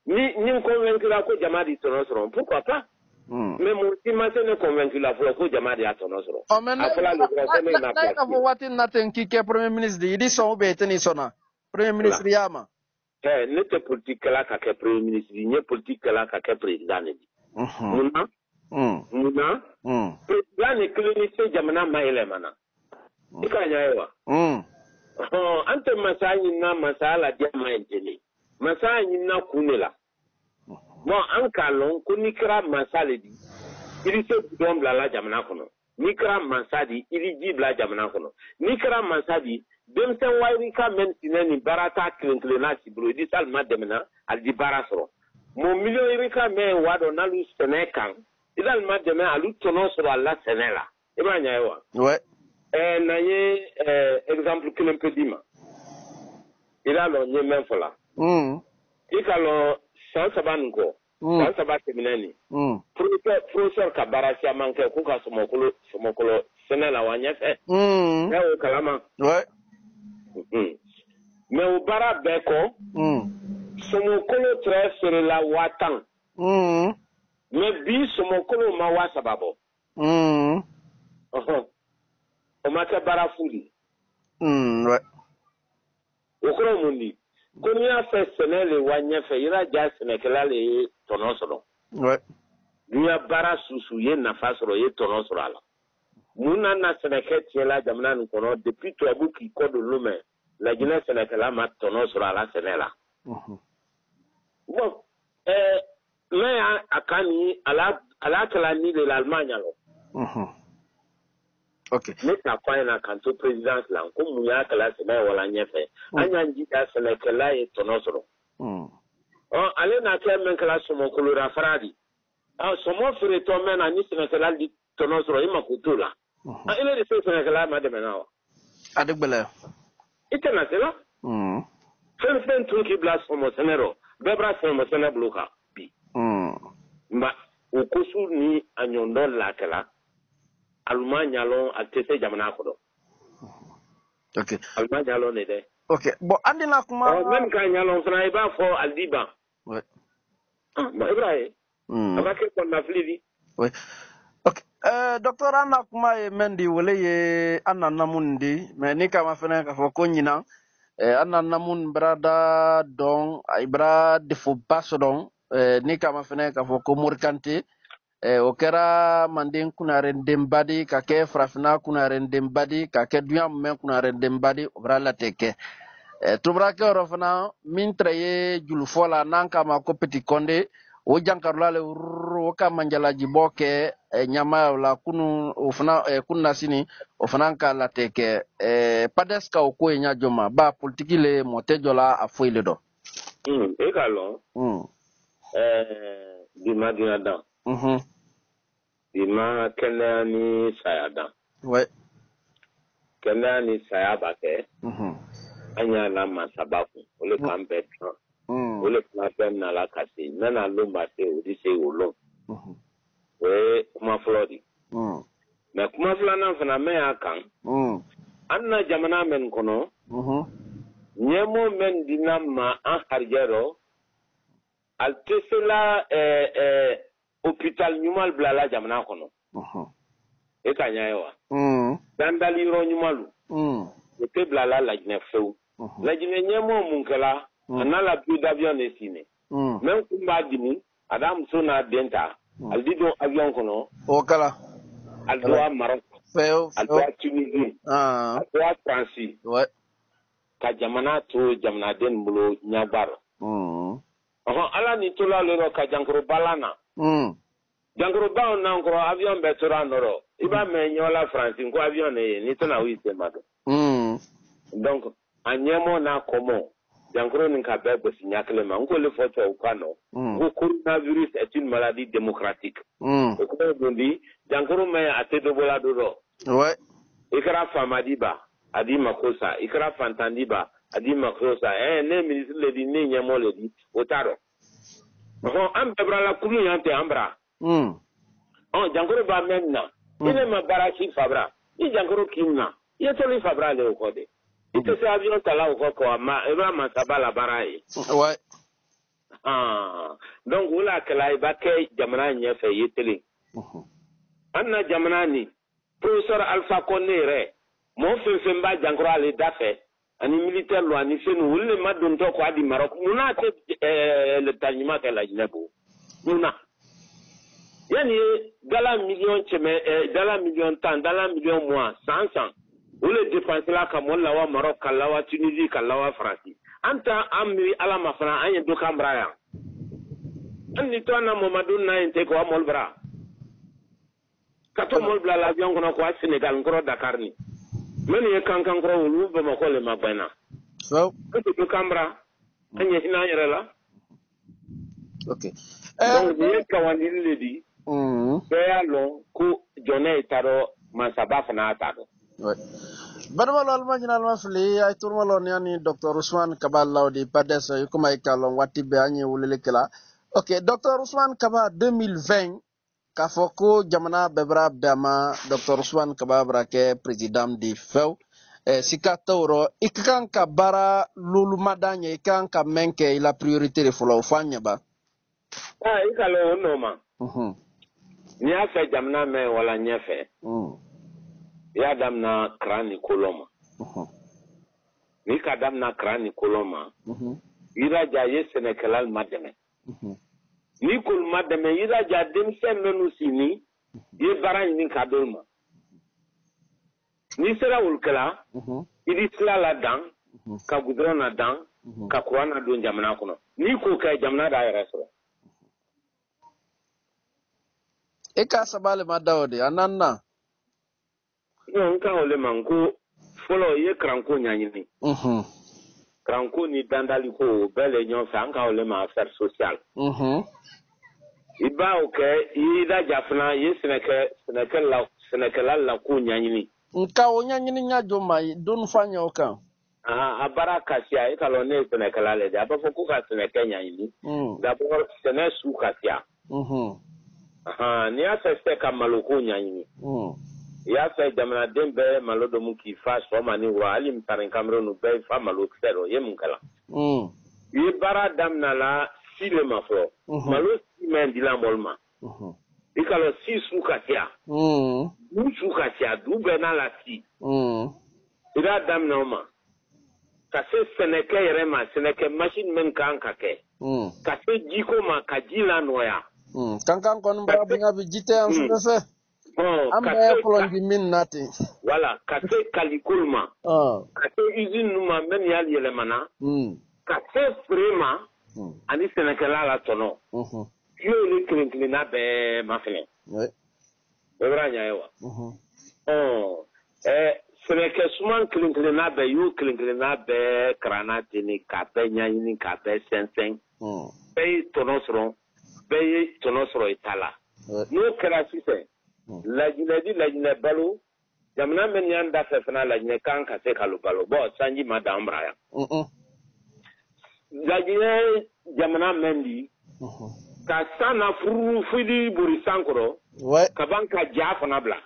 ni convaincu la ko jama di tono solo pourquoi pas mais mon estimation ne convaincu la ko jama di atono solo afala le gouvernement na place ka wati naten ki ke premier ministre di son be teni sona premier ministre yama ne te politique la ka ke premier ministre ni politique la ka ke président ni muna président ne clinique jamana maile mana ikanya yawa ante masanyi na masala dia maentele masanyi na kunela bon an kalon ko nikra masale di ili se dom la jamana kono nikra masadi ili ji bla jamana kono nikra masadi dem sen wayri ka men sineni barata klinkle si bro di salma demna al di barasro mo million irika me wado na lu senekan idal ma dem alu tono so la senela e ba nyaewa ouais na ye exemple que l'on peut dire il a le nye même fola il a le sans sabanko sans sabat minani professeur kabarasi amanke ku ka somokolo senela wanya fe o kalama ouais mais au bara beko somokolo très sur la watan mais bi somokolo ma wa sababo o maka barafuli ouais okoro mundi koni ya fe senele wanya fe ira ja senekela le tono solo ouais dunya bara susu ye na fasoro ye tono solo ala muna na seneke tiela jamana nkono depuis to abuki code lume la jina senekela ma tono solo ala senela bon mais akani ala kala ni de l'Allemagne alors okay ne ta fa na kanto president la ko mu ya kala se na wala nyefe anya nji ta se na kala e tonosoro ale na ke men kala so mo kulura faradi somo fere to men ani se na kala di tono soro ima kutula ile de se kala ma de menawa adigbele itena sela fen tuki blas homo senero bebra homo senero bloka bi ma ukusu ni anyondo lakala almanya lo atese jamana ko do okay almanya lo ne de okay bo andina kuma men ka nyalo fana iba fo aldiba ouais ma ibrahim abake ko na flidi ouais okay docteur anna kuma e mendi wole ye anna namundi mais ni kama fana ka fo ko nyina anna namun brada don ibra defo baso don ni kama fana ka fo ko murkante o kɛra manden kunaren denbadi ka kɛ farafina kunaren denbadi ka kɛ duyan mɛn kunaren denbadi o bara late kɛ tuburakɛ yɔrɔ fana min tɛrɛ ye julufɔ la n'an k'a ma ko petit konde o jankarula le o ka manjalajibɔ kɛ ɲamayaw la kunu o fana kunu na sini o fana ka late kɛ pades ka o ko ye ɲa jɔ ma ba politiki le mɔtɛ jɔ la a foyi le dɔ e ka lɔn dima dina dan dima kɛnɛya ni saya dan ouais kɛnɛya ni saya b'a kɛ an y'a la masaba kun o le k'an bɛɛ kan o le kuma fɛn min la ka se n bɛna lon ba se o de se o lon o ye kuma fɔlɔ de mɛ kuma filanan fana mɛ y'a kan an na jamana min kɔnɔ ɲɛmɔgɔ min dina ma an harijɛ rɔ al tɛ se la hôpital ɲuman bilala jamana kɔnɔ e ka ɲa ye wa dandali yɔrɔ ɲuman lu o tɛ bilala Lajinɛ fewu Lajinɛ ɲɛmɔgɔ mun kɛla a n'a la billet d'avion de sine même kun b'a dimi a da muso n'a den ta ale di don avion kɔnɔ o kala ale doit Maroc ale doit Tunisie ale doit France ka jamana to jamanaden bolo ɲagba rɔ ala ni tola le rɔ ka jankoro bala na jankoro baw n'an kɔrɔ avion bɛɛ tora nɔrɔ i b'a mɛn ɲɔla France ko avion ne ye ni tɛna u sen ma dɔn donc a ɲɛmɔ n'a kɔmɔ jankoro ni ka bɛɛ gosi ɲɛ kelen ma n ko le fɔ tubabu kan nɔ ko coronavirus est une maladie démocratique o kuma don di jankoro mɛn a tɛ dɔ bɔla do dɔ i kɛra faamadi ba a di ma ko sa i kɛra fantandi ba a di ma ko sa ne ministre le di ne ɲɛmɔ le di o t'a dɔn an bɛɛ bara la kulu yan tɛ an bara jankoro b'a mɛn na i ne ma baara si fabra i jankoro k'i na i ye tɔli fabra le o kɔ de i tɛ se avion tala o kɔ kɔ i b'a masaba la baara ye donc o la kɛla i b'a kɛ jamana ɲɛfɛ i ye tele an na jamana ni professeur Alpha Konde yɛrɛ mɔgɔ fɛn fɛn b'a jankoro ale da fɛ ani militaire lo ani senu olu le ma don tɔ ko a di Maroc munna a tɛ le ta ɲuman kɛ Lajinɛ bo munna yani dala million cɛmɛ dala million tan dala million mugan san o le dépense la ka mɔli lawa Maroc ka lawa Tunisie ka lawa France an ta an miiri ala ma fana an ye dɔ kan bara yan an ni to an na Mamadu n'a ye tɛ ko a mɔli bara ka to mɔli bila l'avion kɔnɔ ko a Sénégal nkɔrɔ Dakar ni mɛ nin ye kankan kɔrɔ olu Bamakɔ le ma gbɛna an tɛ dɔ kan bara an ɲɛsin an yɛrɛ la donc nin ye kawandili le di bɛɛ y'a lɔn ko jɔnɛ ye t'a dɔn masaba fana y'a t'a dɔn badamalo almajina alma fili ay turmalo ni ani Dr. Ousmane Kaba Lawdi Pades yukuma ikalon wati be anye wulele kala ok Dr. Ousmane Kaba 2020 ka foko jamana bebra bama Dr. Ousmane Kaba brake président di few sika tawro ikan ka bara lulu madanye ikan ka menke ila priorité de folo fanya ba ikalo no ma ni afa jamana me wala nyefe ya damna krani koloma ni ka damna krani koloma ira ja ye Sénégal mademe ni kul mademe ira ja dem semenu sini ye bara ni ka dolma ni sera ulkala idi sla la dan ka gudrona dan ka kurana don jamana kono ni ko ka jamana da ya raso e ka sabale madawde ananna nka ole manko folo ye kranko nyanyini kranko ni dandali ko bele nyon fa nka ole ma affaire sociale Iba okay, ida jafna yi senekela la ku nyanyini. Nka onyanyini nyajo mai don fanya oka. Abara kasia e kalo ne senekela le da bafo ku ka seneke nyanyini. Da bo senesu kasia. Ni asese ka maloko nyanyini. Ya sa jamana dembe malodo mu ki fa so mani wa ali mtarin kamro no be fa maloko sero ye munkala. Yi bara damna la sile mafro. Malo si men dila molma. Ikalo si su kasia. Du su kasia du bena la si. Ira damna oma. Kase seneke yerema seneke machine men kan kake. Kase jiko ma kajila noya. Kankan kon mbra binga bi jite am fefe. Ambe kolongi min nati. Voilà, kase kalikulma. Kase usine numa men yal yelemana. Kase frema ani senekela la tono. Yo le klinkina be mafene. Ebranya ewa. Seneke suman klinkina be yo klinkina be granate ni kape nyani kape sensen. Be tonosro itala. No kerasi se. Lajine balu. Jamna men yanda fefna lajine kan kase kalu balu. Bo sanji madambra ya. Lajine jamna mendi. Ka sana fudi buri sankoro. Kabanka jafana bla.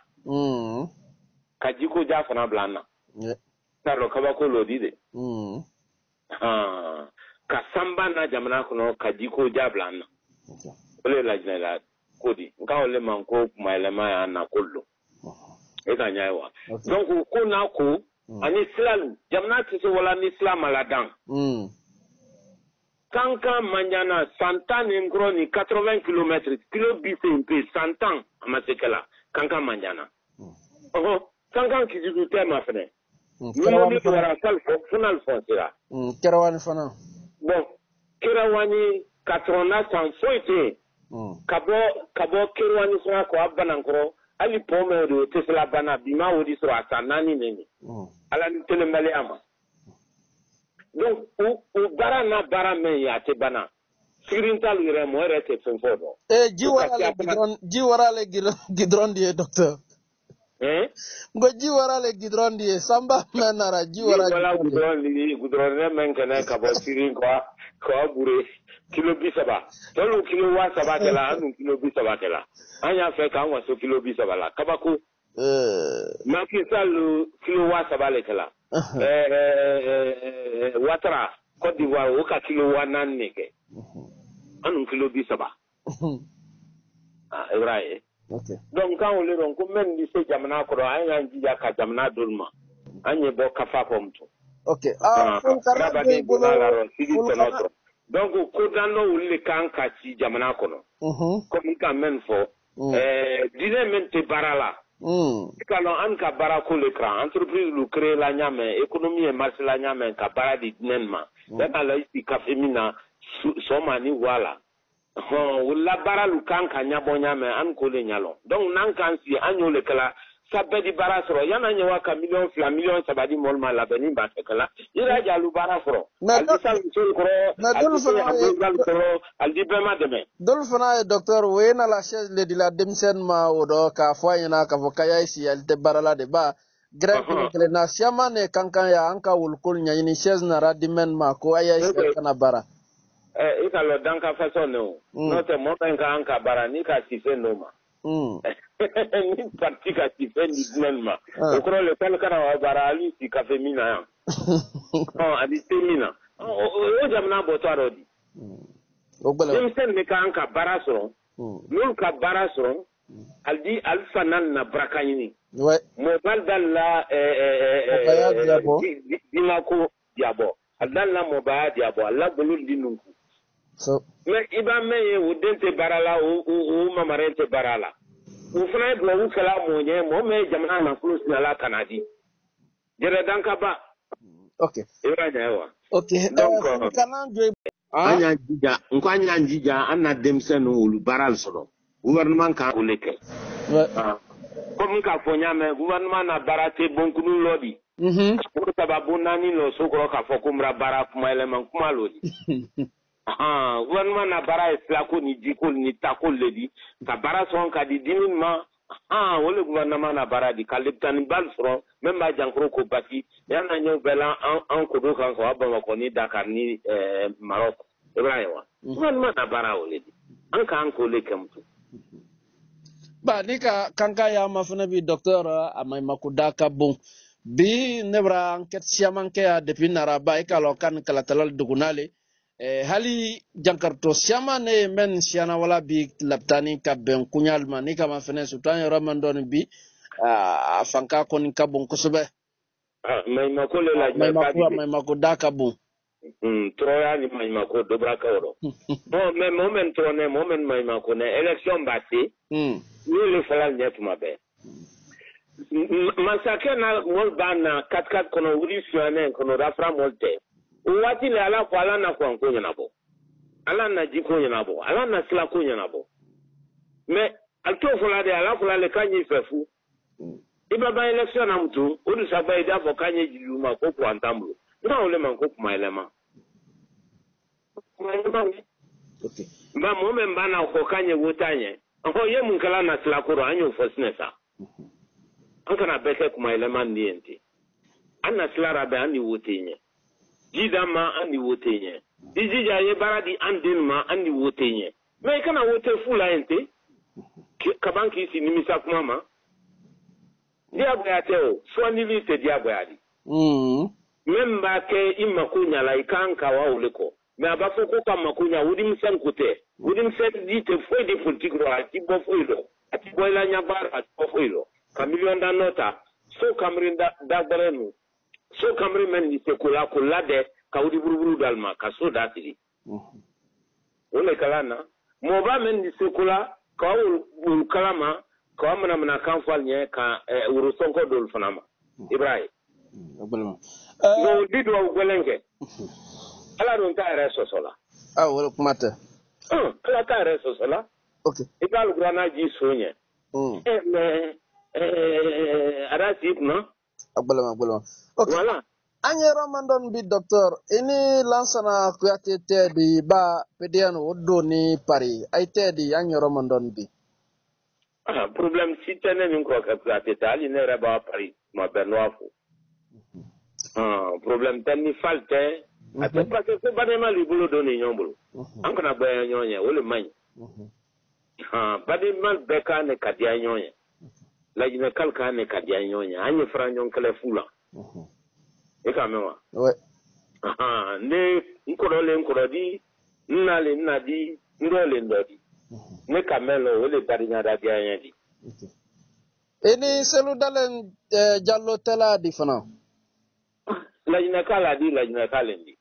Kajiko jafana bla na. Taro kabako lodide. Ka samba na jamna kono kajiko jabla na. Ole lajine la kodi. Nka ole manko kumaelema ya na kollo. Eka nyaiwa. Donc ko na ko ani islam jamna tise wala ni islam aladan. Kanka manjana 100 ans ngro ni 80 km kilo bise mpe 100 ans amasekela kanka manjana. Kanka kijidu tema fene. Ni wara sal funal fonsira. Kerawani fana. Bon, kerawani 80 ans foite. Kabo kerawani sona ko abana ngro ali pome do tesla bana bima wodi so asanani neni. Ala ni telemale ama. Donc, ou bara men ya te bana. Sirintal yere mo rete fonfodo. Jiwarale gidron die docteur. Ngo jiwarale gidron die samba menara jiwarale gidron men kana ka bo sirin ko bure kilo bisaba. Tolu kilo wa sabate la anu kilo bisaba tela. Anya fe ka nwa so kilo bisaba la. Kabako Makisal kilo wa sabale tela. Watra Côte d'Ivoire oka kilo wanan neke anu kilo bisaba Ibrahim. Donc quand on le ron ko men di se jamana ko anya njija ka jamana dolma anye bo kafa pomto. Donc ko dano ulle kan ka ci jamana ko no ko mi kan men fo dine men te barala. Kalau an ka bara ko le kran entreprise lu créer la nyame économie et marché la nyame ka bara di dinenma da la ici ka femina so mani wala wala bara lu kan ka nyabo nyame an ko le nyalo donc nan kan si anyo le kala sabbe di bara soro yana nyawa ka million sabadi molma la beni ba kala ira jalu bara soro al sal so ko al di bema deme dol fana docteur wena la chaise le di la demsen ma odo ka foyina ka fokaya isi al te barala de ba grek le na siama ne kankan ya anka wulkul nyani chaise na radimen ma ko aya isi kana bara ikalo danka façon no te mo ka anka bara ni ka sife no ma ni pratika sife ni dinenma okro le tel kana wa bara ali si ka femina ya adi temina o jamna botaro di Jimsen ne ka anka bara soro nul ka bara soro aldi alfanan na brakayini mo baldalla dimako diabo aldalla mo ba diabo alla bulul dinunku mais iba meye o dente barala o mamarente barala o fana do o kala mo nye mo me jamana na flus na la kanadi jere danka ba ira jawa donc anya njija ana demsen ulu baral soro gouvernement ka oleke comme ka fonya me gouvernement na barate bonkunu lodi pour sababu nani lo sokoro ka fokumra bara kuma eleman kuma lodi gouvernement na bara islako ni diko ni tako ledi ka bara son ka di diminma wole gouvernement na bara di ka leptani bal front même ba jankro ko bati yana nyo bela en ko do kan ko abama ko ni Dakar ni Maroc Ibrahima gouvernement na bara oledi an ka an ko le kamtu ba ni ka kanka ya mafuna bi docteur amay makudaka bon bi nebra enquête siamanke ya depuis naraba e kala kan kala talal dugunale hali jankarto siama ne men siana wala bi laptani ka ben kunyalma ni kama fene sultan ramandon bi fanka kon ka bon kusube may makole la may makuda ka bon troya ni may mako dobra ka woro bon mais moment tourner moment may makone élection bassé ni le fala net mabe masake na mol bana 4-4 kono wuri suane kono rafra molte wati le ala ko ala na ko anko nyanabo ala na jiko nyanabo ala na sila ko nyanabo mais alto fola de ala fola le kanyi fefu iba ba election na mtu odu saba ida fo kanyi juma ko ko antambu na ole man ko kuma elema okay ba mo men bana ko kanyi wotanye ho ye mun kala na sila ko anyo fosnesa anka na beke kuma elema ndienti anna sila rabe ani wotenye jidama ani wotenye dijija ye baradi andin ma ani wotenye me kana wote fula ente kabanki isi nimisa kumama diabo ya teo swani lite diabo ya di memba ke imakunya la ikanka wa uliko me abafoko kama kunya udim sankote udim set dite foi de politique ro ati bo foilo ati boila nyabara ati bo foilo kamilion da nota so kamrinda dagrenu so kamri men ni sekula kula de ka udi buruburu dalma ka so datiri ole kalana mo ba men ni sekula ka ul kalama ka mana kan falnye ka uru sonko dol fanama Ibrahim no didwa ugwelenge ala don ta reso sola wala kumata ala ta reso sola okay ibal grana ji sonye arasi no agbalama okay voilà anye ramandon bi docteur ini lansana kuyate tedi ba pediano woddo ni Paris ay tedi anye ramandon bi problème si tene min ko ka kuyate tali ne reba Paris ma benwafo problème tani falte ate parce que badema libulo doni nyombulu anko na ba nyonye wole many badema beka ne kadia nyonye la jine kalka ne kadia nyonye anye franyon kale fula ekamewa ouais ne nkoro di nnale nnadi ndole ndodi ne kamelo wole barinya dadi ayandi ini selu dalen jallo tela di fana la jine kala di la jine kalendi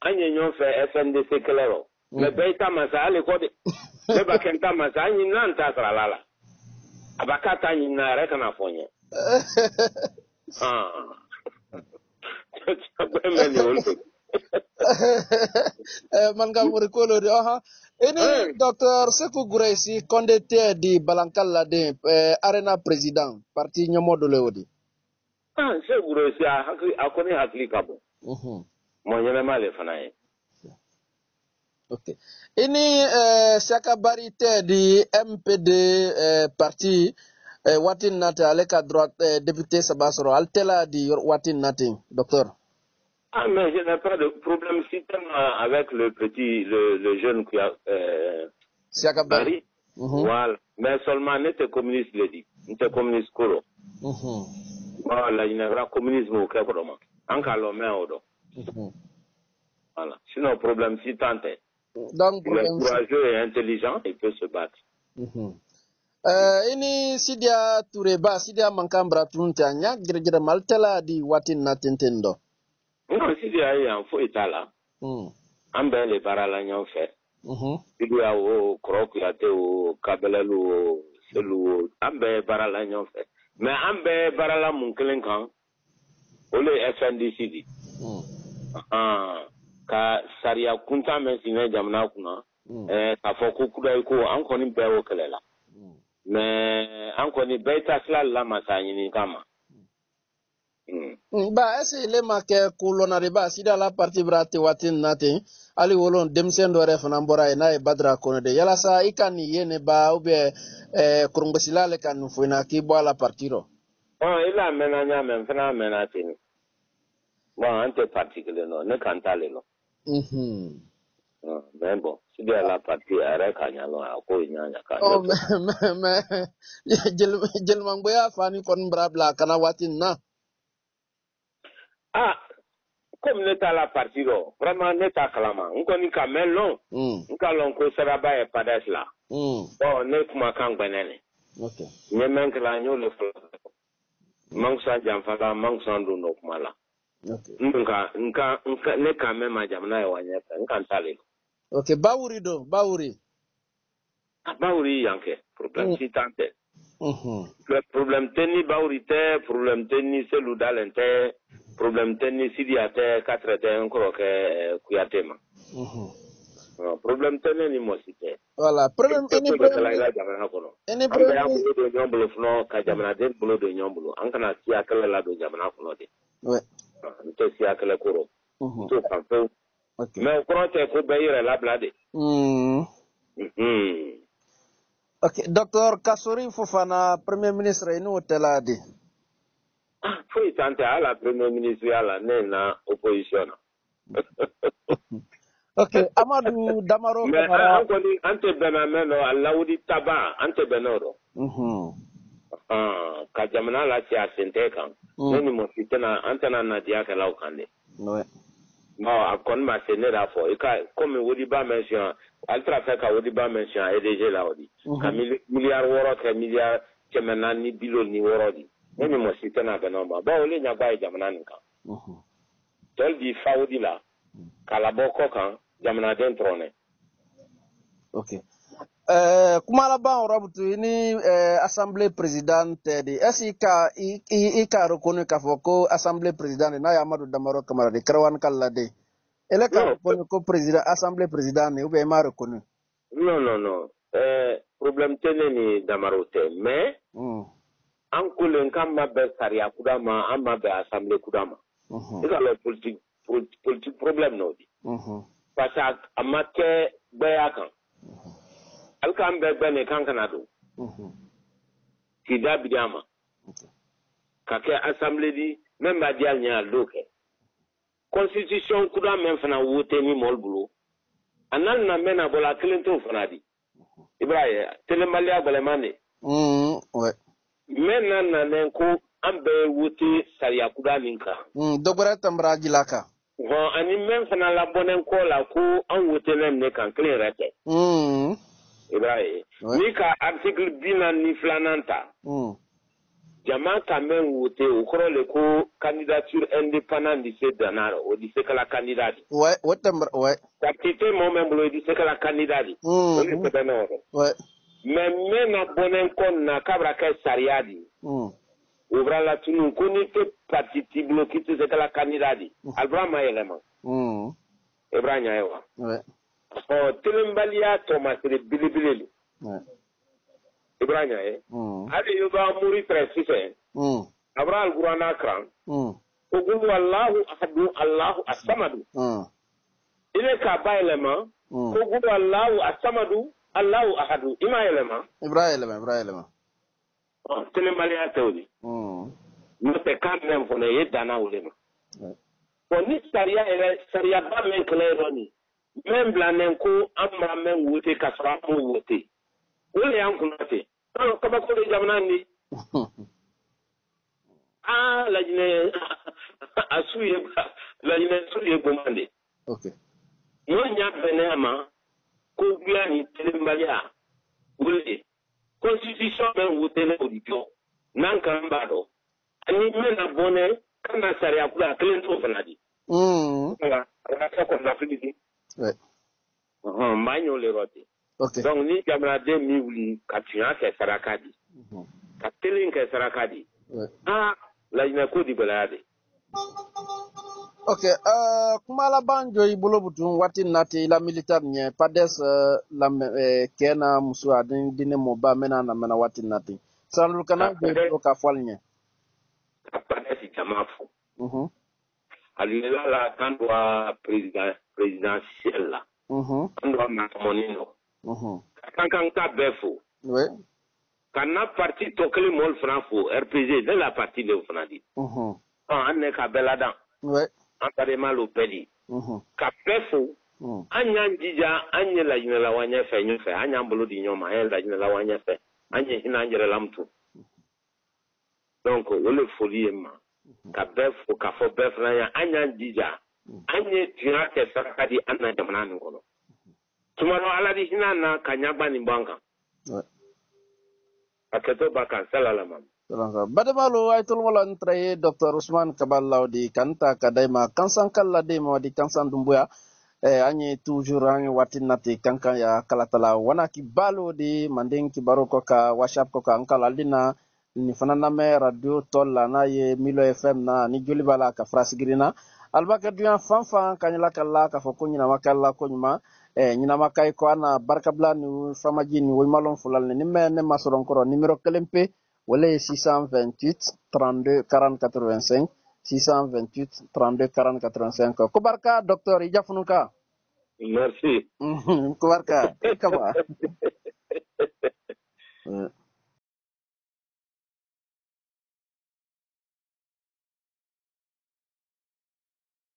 anye nyon fe FNDC kelero le beita masa ale kode le bakenta masa anyi nanta tralala abakata anyi na reka na fonye man ga muri kolo di ini docteur Sekou Goureyssi condé di balankalla de arena président parti nyomodo lewodi Sekou Goureyssi akoni hakli kabo mo nyeme male fanaye okay ini Sakabari di MPD parti watin nata aleka droite député Sabasoro altela di watin nating docteur mais je n'ai pas de problème système avec le jeune qui a Sakabari voilà mais seulement n'était communiste le dit n'était communiste koro voilà il n'y a pas communisme au Cameroun encore l'homme odo voilà sinon problème si tant est donc il est courageux et intelligent il peut se battre ini Sidia Touré ba Sidia mankambra tunta nya gire maltela di watin na tentendo non Sidia ya fo itala ambe le barala nyon fe Sidia o krok ya te o kabelelu selu ambe barala nyon fe mais ambe barala mun kelen kan ole FNDC di ka saria kunta men sine jamna kuna ka fo ko kudai ko an koni be o kelela mais an koni beta sala la masanyini kama ba ese le make kulona riba sida la parti brate watin nate ali wolon demsen do ref na mbora e na e badra kono de yala sa ikani yene ba ube kurungo silale kan fuina ki bo la partiro ila mena nya men fana mena tin bon ante particulier no ne kantale no mais bon sida la parti ara kanya no ko nyanya ka oh me jel mangboya fani kon brabla kana watin na comme n'était la partie vraiment n'était calama on connaît quand même long on calon ko saraba e padas là bon ne kuma kan gbenene okay ne men kala nyo le fo mangsa jamfala mangsa ndo no kuma la okay nka ne quand même ma jamna e wanya nka tale okay bawuri yanke problème si tante le problème teni bawuri te problème teni selu dalente problème tennis sidiate 4 te encore que kuyatema problème tennis ni mosite voilà problème any problème la jamana kono any problème ya bulo do nyombulo fno ka jamana den bulo do nyombulo an kana siya kala la do jamana kono de ouais to siya kala koro to kan fe mais ko te ko bayire la blade okay docteur Kassory Fofana premier ministre inu teladi foi tante ala premier ministre ala na opposition okay Amadou Damaro Camara mais ko ni ante benameno alawdi taba ante benoro ka jamana la ci asente kan ni mo fitena antana na dia ka law kande ouais ma akon ma senera fo e ka comme wodi ba mention altra fa ka wodi ba mention EDG la wodi ka milliard woro ka milliard kemena ni billion ni woro di ni mo fitena benoma ba ole nya ba jamana nka tol di fawdi la kala boko kan jamana den trone okay kumala ba rabutu ni assemblée présidente de SIK ika reconnu ka foko assemblée présidente na Amadou Damaro Camara de Karawan kala de ele ka reconnu ko président assemblée présidente ou bien ma reconnu non problème tene ni Damaro te mais an kulen kam ma be sariya kudama an ma be assemblée kudama ika le politique problème no di parce que amake beya kan alkan be bene kan kana do kida bidama kake assemblée di même ba dial nya loke constitution kuda men fana wote ni molbulo anan na mena bola clinton fana di ibrahim telemalia balemane ouais mena na nen ko ambe wote sariya kuda ninka dogora tambra jilaka bon ani men fana la bonen ko la ko an wote ne kan clean rete Ibrahim ni ka article bina ni flananta jama kamen wote ukoro le ko candidature indépendante di se danaro o di se kala candidat ouais ouais activité mo membro di se kala candidat ni ko danaro ouais mais na bonen kon na kabra ka sariadi obra la tunu ko ni te parti bloqué se kala candidat albrama elema Ibrahim ayo ouais Telembalia Thomas de Bilibili. Ibrahim, allez, you va mourir très suffisant. Abraham Gourana Kran. Ogulu Allahu Ahadu Allahu Asamadu. Il est qu'à élément. Ogulu Allahu Asamadu Allahu Ahadu. Ima élément. Ibrahim. Telembalia Théorie. Nous te quand même qu'on ait dana ou lema. Pour ni saria ba men claironi. Même blanenko amma men wote kasra mo wote wole yankunate kaba ko de jamnani la jine asuye la jine suye bomande okay yo nya benema ko biani telembalia wole constitution men wote le audio nan kan bado ani men abone kana sariya kula klento fanadi nga ka ko na fidi ouais magno le rote okay donc ni jamana de mi wuli ka tuya ke sarakadi ka telin ke sarakadi ouais la ina ko di balade okay kumala banjo ibulo butun wati nati la militaire nye pades la kena musu adin dine moba mena na mena wati nati sanul kana jo ka fal nye pades jamafu alila la kandwa présidentiel la kandwa mamonino kan ka befo oui kana parti tokele mol franfo RPG de la partie de Fnadi an ne ka belada oui an tare malo pedi ka befo anya njija anya la jina la wanya fe nyofe anya mbulu di nyoma anya la jina la wanya fe anya hina njere lamtu donc wole folie ma ka befo ka fo befo na anya njija anya tira ke sakadi anna jamana ngono tumaro ala di hina na kanyagba ni banka aketo baka salala mam badamalo ay tul wala ntraye Dr. Ousmane Kaballaw di kanta kadaima kansan kala de mo di kansan dumbuya anye toujours anye watinati kankan ya kalatala wana kibalo di manding kibaro ko ka whatsapp ko ka ankala dina ni fanana me radio tolla na ye Milo FM na ni joli bala ka frasigrina albaka duyan fanfan kanyala kala ka fo ko nyina makalla ko nyuma nyina makay ko ana barkabla ni famaji ni woy malon fulal ni me ne masoron ko numéro kelempe wala 628 32 40 85 628 32 40 85 ko barka docteur ijafunuka merci ko barka kaba